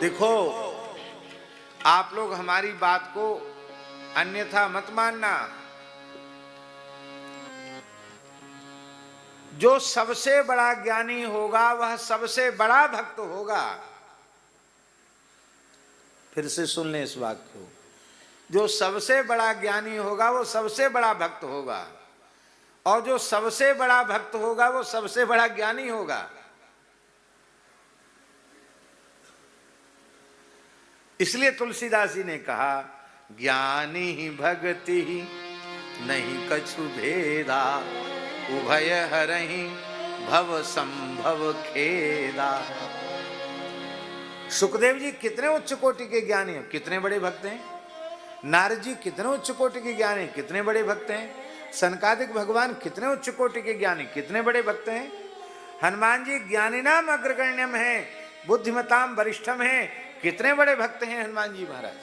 देखो, आप लोग हमारी बात को अन्यथा मत मानना। जो सबसे बड़ा ज्ञानी होगा वह सबसे बड़ा भक्त होगा। फिर से सुन लें इस वाक्य को। जो सबसे बड़ा ज्ञानी होगा वो सबसे बड़ा भक्त होगा, और जो सबसे बड़ा भक्त होगा वो सबसे बड़ा ज्ञानी होगा। इसलिए तुलसीदास जी ने कहा, ज्ञानी ही भक्ति ही नहीं कछु भेदा, उभय हरहि भव संभव खेदा। सुखदेव जी कितने उच्च कोटि के ज्ञानी हैं, कितने बड़े भक्त हैं। नारद जी कितने उच्च कोटि के ज्ञानी हैं, कितने बड़े भक्त हैं। सनकादिक भगवान कितने उच्च कोटि के ज्ञानी, कितने बड़े भक्त हैं। हनुमान जी ज्ञानिनाम अग्रगण्यम है, बुद्धिमताम वरिष्ठम है, कितने बड़े भक्त हैं हनुमान जी महाराज।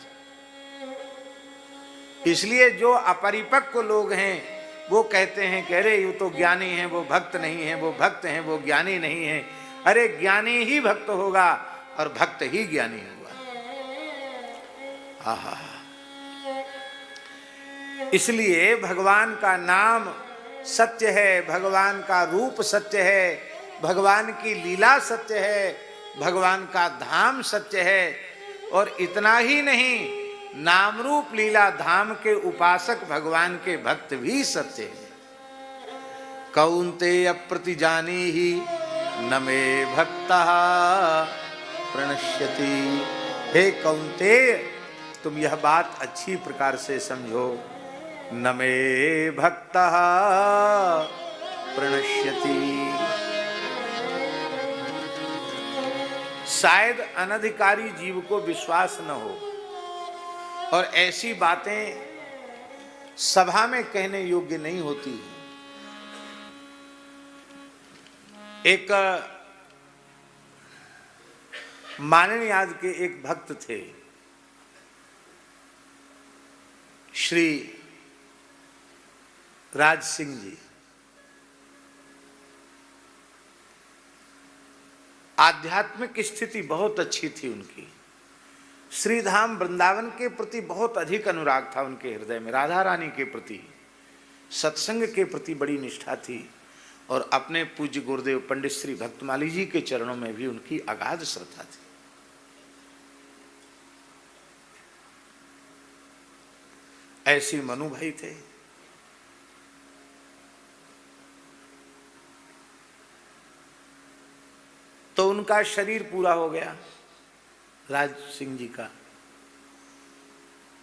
इसलिए जो अपरिपक्व लोग हैं वो कहते हैं कि अरे ये तो ज्ञानी है, वो भक्त नहीं है, वो भक्त हैं वो ज्ञानी नहीं है। अरे ज्ञानी ही भक्त होगा और भक्त ही ज्ञानी होगा। आहा, इसलिए भगवान का नाम सत्य है, भगवान का रूप सत्य है, भगवान की लीला सत्य है, भगवान का धाम सत्य है। और इतना ही नहीं, नाम रूप लीला धाम के उपासक भगवान के भक्त भी सत्य है। कौन्तेय प्रतिजानी ही न मे भक्तः प्रणश्यति। हे कौन्तेय, तुम यह बात अच्छी प्रकार से समझो। न मे भक्तः प्रणश्यति। शायद अनधिकारी जीव को विश्वास न हो और ऐसी बातें सभा में कहने योग्य नहीं होती। एक माननीयाद के एक भक्त थे, श्री राज सिंह जी। आध्यात्मिक स्थिति बहुत अच्छी थी उनकी। श्रीधाम वृंदावन के प्रति बहुत अधिक अनुराग था उनके हृदय में, राधा रानी के प्रति, सत्संग के प्रति बड़ी निष्ठा थी, और अपने पूज्य गुरुदेव पंडित श्री भक्तमाली जी के चरणों में भी उनकी अगाध श्रद्धा थी। ऐसी मनु भाई थे। तो उनका शरीर पूरा हो गया राज सिंह जी का,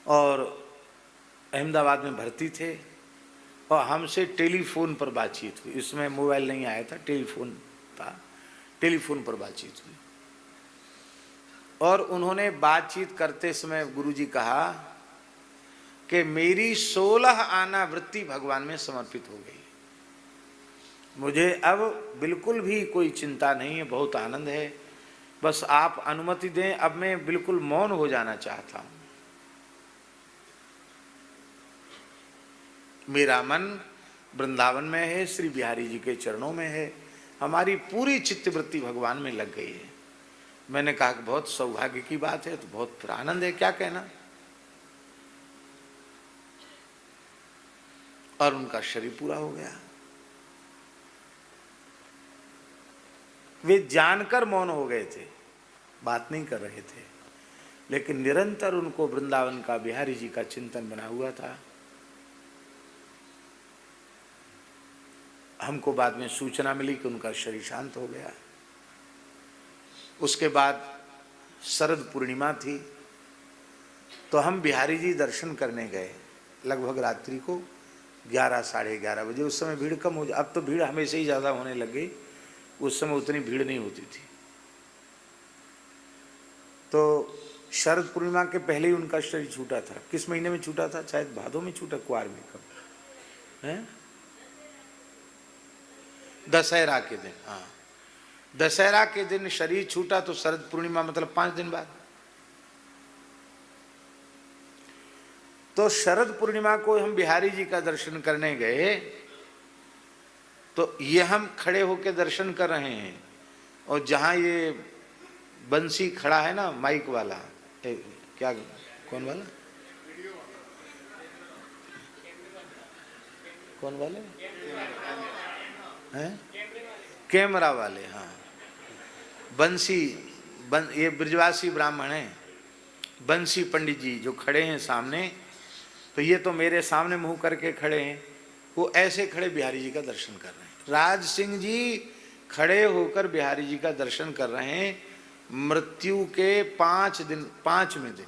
और अहमदाबाद में भर्ती थे, और हमसे टेलीफोन पर बातचीत हुई। इसमें मोबाइल नहीं आया था, टेलीफोन था, टेलीफोन पर बातचीत हुई। और उन्होंने बातचीत करते समय गुरुजी कहा कि मेरी 16 आना वृत्ति भगवान में समर्पित हो गई, मुझे अब बिल्कुल भी कोई चिंता नहीं है, बहुत आनंद है, बस आप अनुमति दें, अब मैं बिल्कुल मौन हो जाना चाहता हूं। मेरा मन वृंदावन में है, श्री बिहारी जी के चरणों में है, हमारी पूरी चित्तवृत्ति भगवान में लग गई है। मैंने कहा कि बहुत सौभाग्य की बात है, तो बहुत आनंद है, क्या कहना। और उनका शरीर पूरा हो गया। वे जानकर मौन हो गए थे, बात नहीं कर रहे थे, लेकिन निरंतर उनको वृंदावन का बिहारी जी का चिंतन बना हुआ था। हमको बाद में सूचना मिली कि उनका शरीर शांत हो गया। उसके बाद शरद पूर्णिमा थी, तो हम बिहारी जी दर्शन करने गए, लगभग रात्रि को 11 साढ़े 11 बजे। उस समय भीड़ कम हो जा, अब तो भीड़ हमेशा ही ज़्यादा होने लग गई, उस समय उतनी भीड़ नहीं होती थी। तो शरद पूर्णिमा के पहले ही उनका शरीर छूटा था। किस महीने में छूटा था? शायद भादों में छूटा, कुआर में, कब है? दशहरा के दिन। हाँ, दशहरा के दिन शरीर छूटा, तो शरद पूर्णिमा मतलब 5 दिन बाद। तो शरद पूर्णिमा को हम बिहारी जी का दर्शन करने गए, तो ये हम खड़े होकर दर्शन कर रहे हैं, और जहाँ ये बंसी खड़ा है ना माइक वाला, क्या कौन वाला, कौन वाले हैं, कैमरा वाले, हाँ बंसी ये ब्रजवासी ब्राह्मण हैं, बंसी पंडित जी जो खड़े हैं सामने, तो ये तो मेरे सामने मुंह करके खड़े हैं, वो ऐसे खड़े बिहारी जी का दर्शन कर रहे हैं। राज सिंह जी खड़े होकर बिहारी जी का दर्शन कर रहे हैं मृत्यु के 5वें दिन।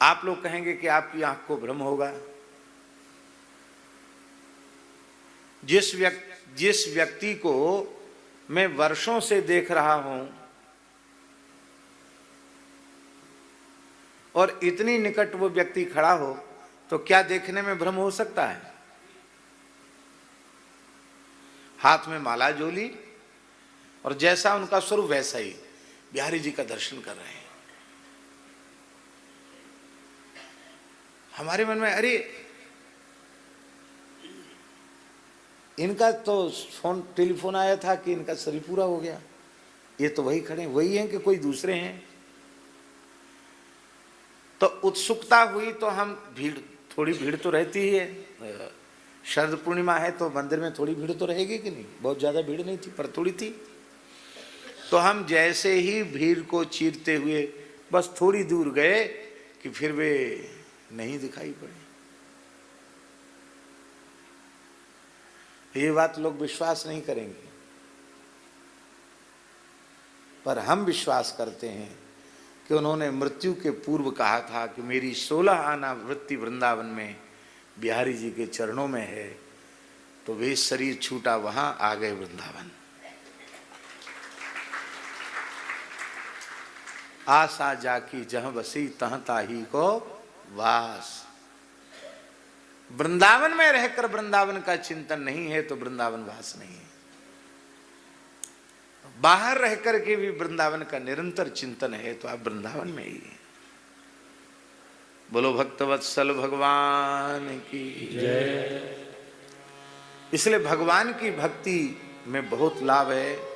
आप लोग कहेंगे कि आपकी आंख को भ्रम होगा। जिस व्यक्ति को मैं वर्षों से देख रहा हूं और इतनी निकट वो व्यक्ति खड़ा हो, तो क्या देखने में भ्रम हो सकता है? हाथ में माला जोली और जैसा उनका स्वरूप वैसा ही बिहारी जी का दर्शन कर रहे हैं। हमारे मन में अरे इनका तो टेलीफोन आया था कि इनका शरीर पूरा हो गया, ये तो वही खड़े, वही हैं कि कोई दूसरे हैं? तो उत्सुकता हुई तो हम थोड़ी भीड़ तो रहती ही है। शरद पूर्णिमा है तो मंदिर में थोड़ी भीड़ तो रहेगी कि नहीं? बहुत ज्यादा भीड़ नहीं थी पर थोड़ी थी। तो हम जैसे ही भीड़ को चीरते हुए बस थोड़ी दूर गए कि फिर वे नहीं दिखाई पड़े। ये बात लोग विश्वास नहीं करेंगे, पर हम विश्वास करते हैं कि उन्होंने मृत्यु के पूर्व कहा था कि मेरी 16 आना वृत्ति वृंदावन में बिहारी जी के चरणों में है। तो वे शरीर छूटा, वहां आ गए वृंदावन। आशा जाकी जहां बसी तहां ताही को वास। वृंदावन में रहकर वृंदावन का चिंतन नहीं है तो वृंदावन वास नहीं है। बाहर रहकर के भी वृंदावन का निरंतर चिंतन है तो आप वृंदावन में ही है। बोलो भक्तवत्सल भगवान की जय। इसलिए भगवान की भक्ति में बहुत लाभ है।